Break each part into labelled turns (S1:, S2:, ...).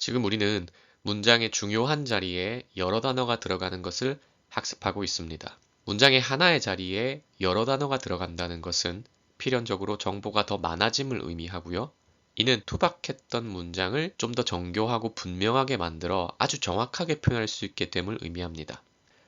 S1: 지금 우리는 문장의 중요한 자리에 여러 단어가 들어가는 것을 학습하고 있습니다. 문장의 하나의 자리에 여러 단어가 들어간다는 것은 필연적으로 정보가 더 많아짐을 의미하고요. 이는 투박했던 문장을 좀 더 정교하고 분명하게 만들어 아주 정확하게 표현할 수 있게 됨을 의미합니다.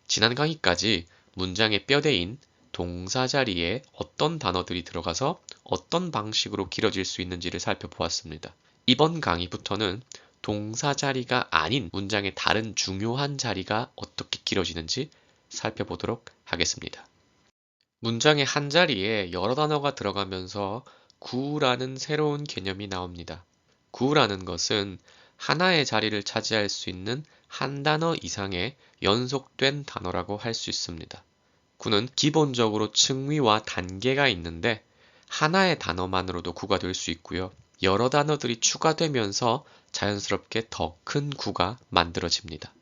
S1: 지난 강의까지 문장의 뼈대인 동사 자리에 어떤 단어들이 들어가서 어떤 방식으로 길어질 수 있는지를 살펴보았습니다. 이번 강의부터는 동사 자리가 아닌 문장의 다른 중요한 자리가 어떻게 길어지는지 살펴보도록 하겠습니다. 문장의 한 자리에 여러 단어가 들어가면서 구라는 새로운 개념이 나옵니다. 구라는 것은 하나의 자리를 차지할 수 있는 한 단어 이상의 연속된 단어라고 할 수 있습니다. 구는 기본적으로 층위와 단계가 있는데 하나의 단어만으로도 구가 될 수 있고요. 여러 단어들이 추가되면서 자연스럽게 더 큰 구가 만들어집니다.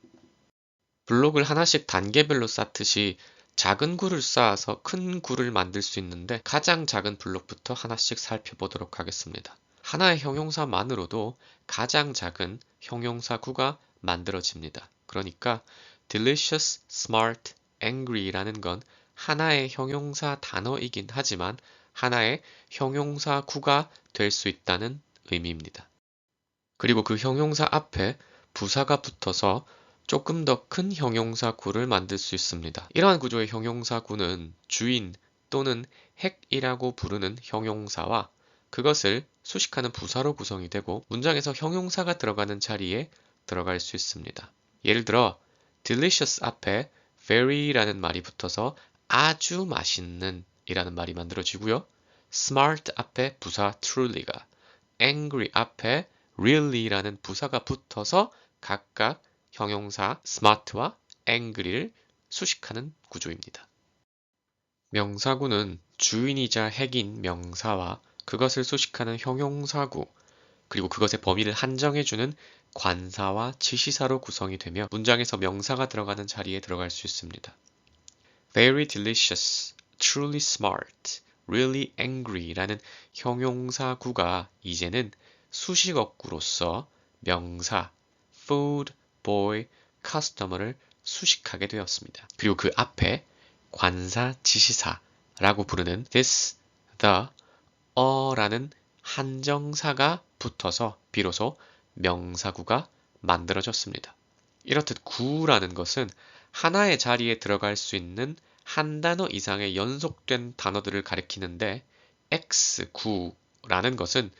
S1: 블록을 하나씩 단계별로 쌓듯이 작은 구를 쌓아서 큰 구를 만들 수 있는데 가장 작은 블록부터 하나씩 살펴보도록 하겠습니다. 하나의 형용사만으로도 가장 작은 형용사 구가 만들어집니다. 그러니까 delicious, smart, angry라는 건 하나의 형용사 단어이긴 하지만 하나의 형용사 구가 될 수 있다는 의미입니다. 그리고 그 형용사 앞에 부사가 붙어서 조금 더 큰 형용사 구를 만들 수 있습니다. 이러한 구조의 형용사 구는 주인 또는 핵이라고 부르는 형용사와 그것을 수식하는 부사로 구성이 되고 문장에서 형용사가 들어가는 자리에 들어갈 수 있습니다. 예를 들어 delicious 앞에 very라는 말이 붙어서 아주 맛있는 이라는 말이 만들어지고요. smart 앞에 부사 truly가, angry 앞에 really라는 부사가 붙어서 각각 형용사 smart와 angry를 수식하는 구조입니다. 명사구는 주인이자 핵인 명사와 그것을 수식하는 형용사구, 그리고 그것의 범위를 한정해주는 관사와 지시사로 구성이 되며 문장에서 명사가 들어가는 자리에 들어갈 수 있습니다. Very delicious, truly smart, really angry라는 형용사구가 이제는 수식어구로서 명사, food, boy, customer를 수식하게 되었습니다. 그리고 그 앞에 관사 지시사라고 부르는 this, the, ra는 한정사가 붙어서 비로소 명사구가 만들어졌습니다. 이렇듯 구라는 것은 하나의 자리에 들어갈 수 있는 한 단어 이상의 연속된 단어들을 가리키는데 X구라는 것은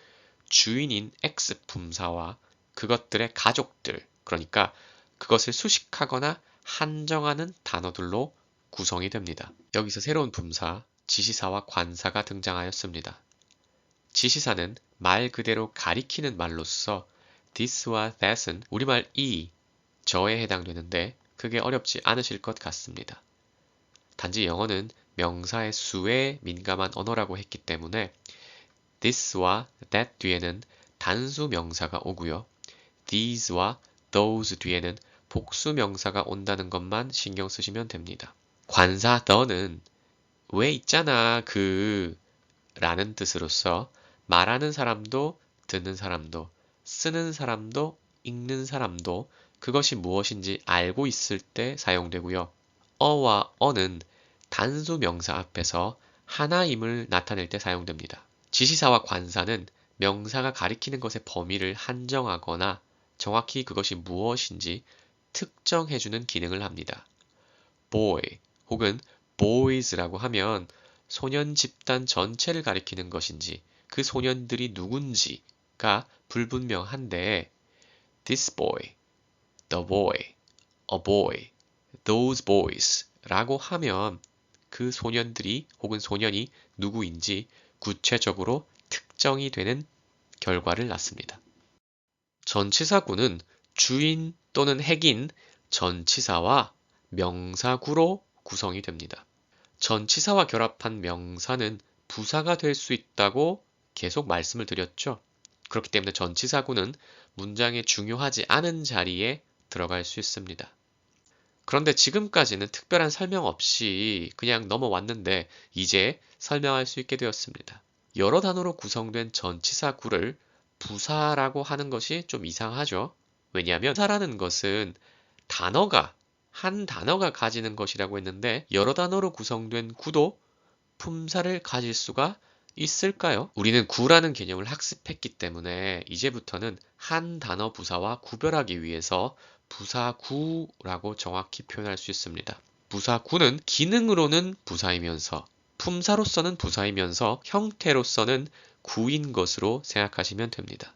S1: 주인인 X 품사와 그것들의 가족들, 그러니까 그것을 수식하거나 한정하는 단어들로 구성이 됩니다. 여기서 새로운 품사, 지시사와 관사가 등장하였습니다. 지시사는 말 그대로 가리키는 말로서 this와 that은 우리말 이, 저에 해당되는데 크게 어렵지 않으실 것 같습니다. 단지 영어는 명사의 수에 민감한 언어라고 했기 때문에 this와 that 뒤에는 단수 명사가 오고요. these와 those 뒤에는 복수 명사가 온다는 것만 신경 쓰시면 됩니다. 관사 the는 왜 있잖아 그 라는 뜻으로서 말하는 사람도 듣는 사람도 쓰는 사람도 읽는 사람도 그것이 무엇인지 알고 있을 때 사용되고요. 어와 어는 단수 명사 앞에서 하나임을 나타낼 때 사용됩니다. 지시사와 관사는 명사가 가리키는 것의 범위를 한정하거나 정확히 그것이 무엇인지 특정해주는 기능을 합니다. boy 혹은 boys라고 하면 소년 집단 전체를 가리키는 것인지 그 소년들이 누군지가 불분명한데 this boy, the boy, a boy, those boys 라고 하면 그 소년들이 혹은 소년이 누구인지 구체적으로 특정이 되는 결과를 낳습니다. 전치사구는 주인 또는 핵인 전치사와 명사구로 구성이 됩니다. 전치사와 결합한 명사는 부사가 될 수 있다고 계속 말씀을 드렸죠. 그렇기 때문에 전치사구는 문장에 중요하지 않은 자리에 들어갈 수 있습니다. 그런데 지금까지는 특별한 설명 없이 그냥 넘어왔는데 이제 설명할 수 있게 되었습니다. 여러 단어로 구성된 전치사구를 부사라고 하는 것이 좀 이상하죠. 왜냐하면 부사라는 것은 한 단어가 가지는 것이라고 했는데 여러 단어로 구성된 구도, 품사를 가질 수가 있을까요? 우리는 구라는 개념을 학습했기 때문에 이제부터는 한 단어 부사와 구별하기 위해서 부사구라고 정확히 표현할 수 있습니다. 부사구는 기능으로는 부사이면서 품사로서는 부사이면서 형태로서는 구인 것으로 생각하시면 됩니다.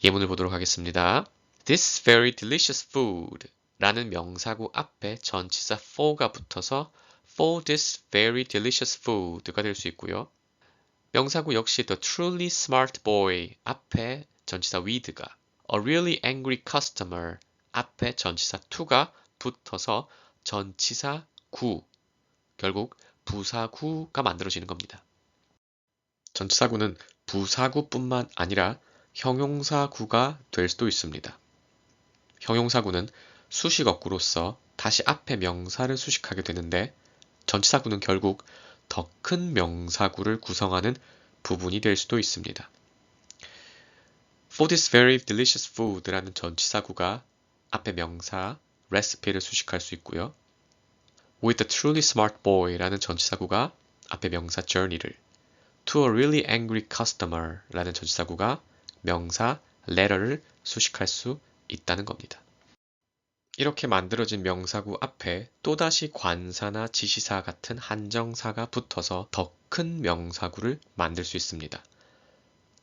S1: 예문을 보도록 하겠습니다. This very delicious food 라는 명사구 앞에 전치사 for가 붙어서 for this very delicious food가 될 수 있고요. 명사구 역시 the truly smart boy 앞에 전치사 with가 a really angry customer 앞에 전치사 to가 붙어서 전치사 구, 결국 부사구가 만들어지는 겁니다. 전치사구는 부사구뿐만 아니라 형용사구가 될 수도 있습니다. 형용사구는 수식어구로서 다시 앞에 명사를 수식하게 되는데 전치사구는 결국 더 큰 명사구를 구성하는 부분이 될 수도 있습니다. For this very delicious food라는 전치사구가 앞에 명사 recipe를 수식할 수 있고요. With a truly smart boy라는 전치사구가 앞에 명사 journey를, to a really angry customer라는 전치사구가 명사 letter를 수식할 수 있다는 겁니다. 이렇게 만들어진 명사구 앞에 또다시 관사나 지시사 같은 한정사가 붙어서 더 큰 명사구를 만들 수 있습니다.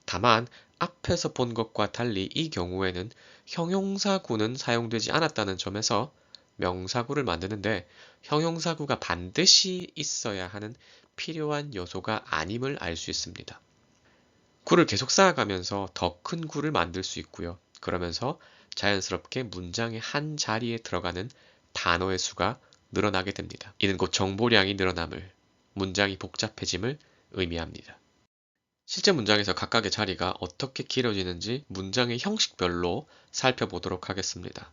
S1: 다만 앞에서 본 것과 달리 이 경우에는 형용사구는 사용되지 않았다는 점에서 명사구를 만드는데 형용사구가 반드시 있어야 하는 필요한 요소가 아님을 알 수 있습니다. 구를 계속 쌓아가면서 더 큰 구를 만들 수 있고요. 그러면서 자연스럽게 문장의 한 자리에 들어가는 단어의 수가 늘어나게 됩니다. 이는 곧 정보량이 늘어남을, 문장이 복잡해짐을 의미합니다. 실제 문장에서 각각의 자리가 어떻게 길어지는지 문장의 형식별로 살펴보도록 하겠습니다.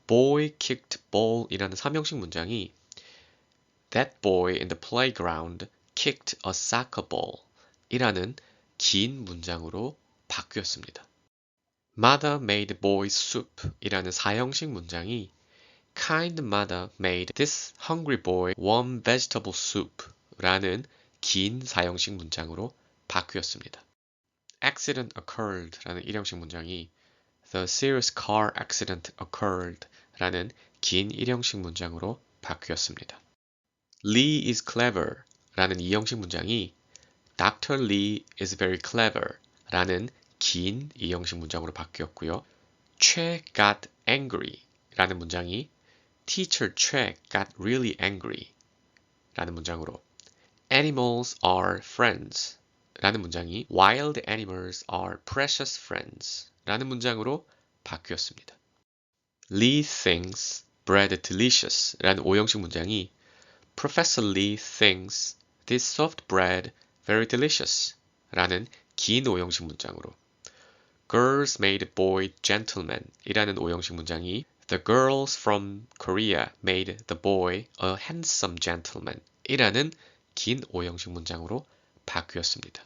S1: Boy kicked ball 이라는 3형식 문장이 That boy in the playground kicked a soccer ball 이라는 긴 문장으로 바뀌었습니다. Mother made boys soup 이라는 4형식 문장이 Kind mother made this hungry boy warm vegetable soup 라는 긴 4형식 문장으로 바뀌었습니다. Accident occurred 라는 1형식 문장이 The serious car accident occurred 라는 긴 1형식 문장으로 바뀌었습니다. Lee is clever 라는 2형식 문장이 Dr. Lee is very clever 라는 긴 2형식 문장으로 바뀌었고요. Che got angry 라는 문장이 Teacher Che got really angry 라는 문장으로 Animals are friends 라는 문장이 Wild animals are precious friends 라는 문장으로 바뀌었습니다. Lee thinks bread delicious 라는 5형식 문장이 Professor Lee thinks this soft bread very delicious 라는 긴 5형식 문장으로 Girls made boy gentleman 이라는 5형식 문장이 The girls from Korea made the boy a handsome gentleman 이라는 긴 5형식 문장으로 바뀌었습니다.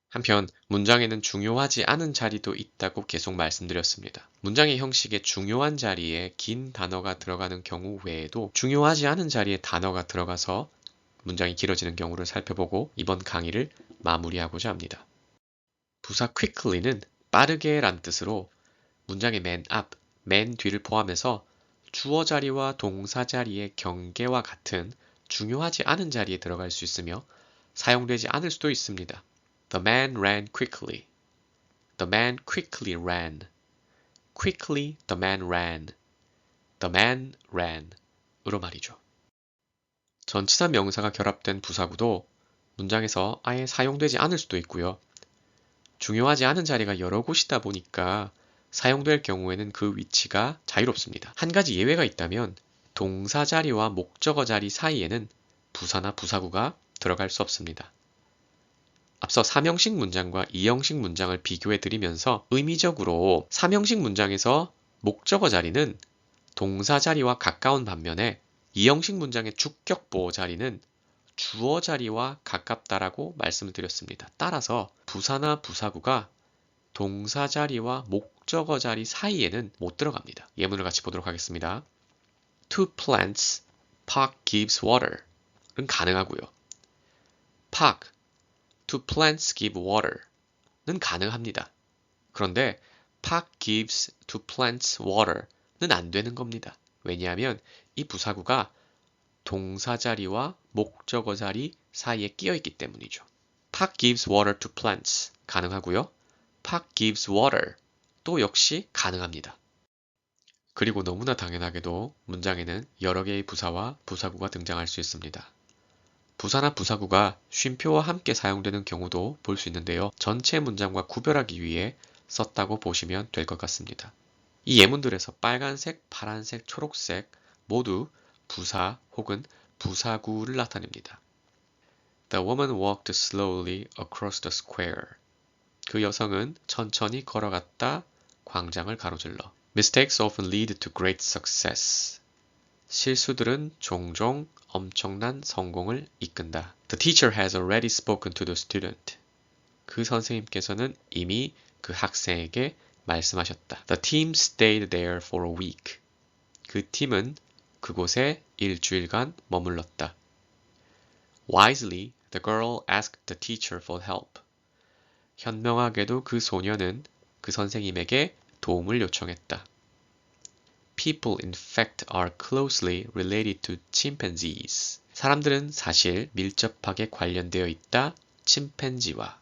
S1: 한편 문장에는 중요하지 않은 자리도 있다고 계속 말씀드렸습니다. 문장의 형식에 중요한 자리에 긴 단어가 들어가는 경우 외에도 중요하지 않은 자리에 단어가 들어가서 문장이 길어지는 경우를 살펴보고 이번 강의를 마무리하고자 합니다. 부사 quickly는 빠르게 란 뜻으로 문장의 맨 앞, 맨 뒤를 포함해서 주어 자리와 동사 자리의 경계와 같은 중요하지 않은 자리에 들어갈 수 있으며 사용되지 않을 수도 있습니다. The man ran quickly. The man quickly ran. Quickly the man ran. The man ran. 으로 말이죠. 전치사 명사가 결합된 부사구도 문장에서 아예 사용되지 않을 수도 있고요. 중요하지 않은 자리가 여러 곳이다 보니까 사용될 경우에는 그 위치가 자유롭습니다. 한 가지 예외가 있다면 동사 자리와 목적어 자리 사이에는 부사나 부사구가 들어갈 수 없습니다. 앞서 3형식 문장과 2형식 문장을 비교해 드리면서 의미적으로 3형식 문장에서 목적어 자리는 동사 자리와 가까운 반면에 2형식 문장의 주격 보호 자리는 주어 자리와 가깝다라고 말씀을 드렸습니다. 따라서 부사나 부사구가 동사 자리와 목적어 자리 사이에는 못 들어갑니다. 예문을 같이 보도록 하겠습니다. To plants, park gives water 은 가능하고요. park, to plants give water 는 가능합니다. 그런데 park gives to plants water 는 안 되는 겁니다. 왜냐하면 이 부사구가 동사 자리와 목적어 자리 사이에 끼어 있기 때문이죠. park gives water to plants 가능하고요. park gives water 또 역시 가능합니다. 그리고 너무나 당연하게도 문장에는 여러 개의 부사와 부사구가 등장할 수 있습니다. 부사나 부사구가 쉼표와 함께 사용되는 경우도 볼 수 있는데요. 전체 문장과 구별하기 위해 썼다고 보시면 될 것 같습니다. 이 예문들에서 빨간색, 파란색, 초록색 모두 부사 혹은 부사구를 나타냅니다. The woman walked slowly across the square. 그 여성은 천천히 걸어갔다 광장을 가로질러. Mistakes often lead to great success. 실수들은 종종 엄청난 성공을 이끈다. The teacher has already spoken to the student. 그 선생님께서는 이미 그 학생에게 말씀하셨다. The team stayed there for a week. 그 팀은 그곳에 일주일간 머물렀다. Wisely, the girl asked the teacher for help. 현명하게도 그 소녀는 그 선생님에게 도움을 요청했다. People in fact are closely related to chimpanzees. 사람들은 사실 밀접하게 관련되어 있다 침팬지와.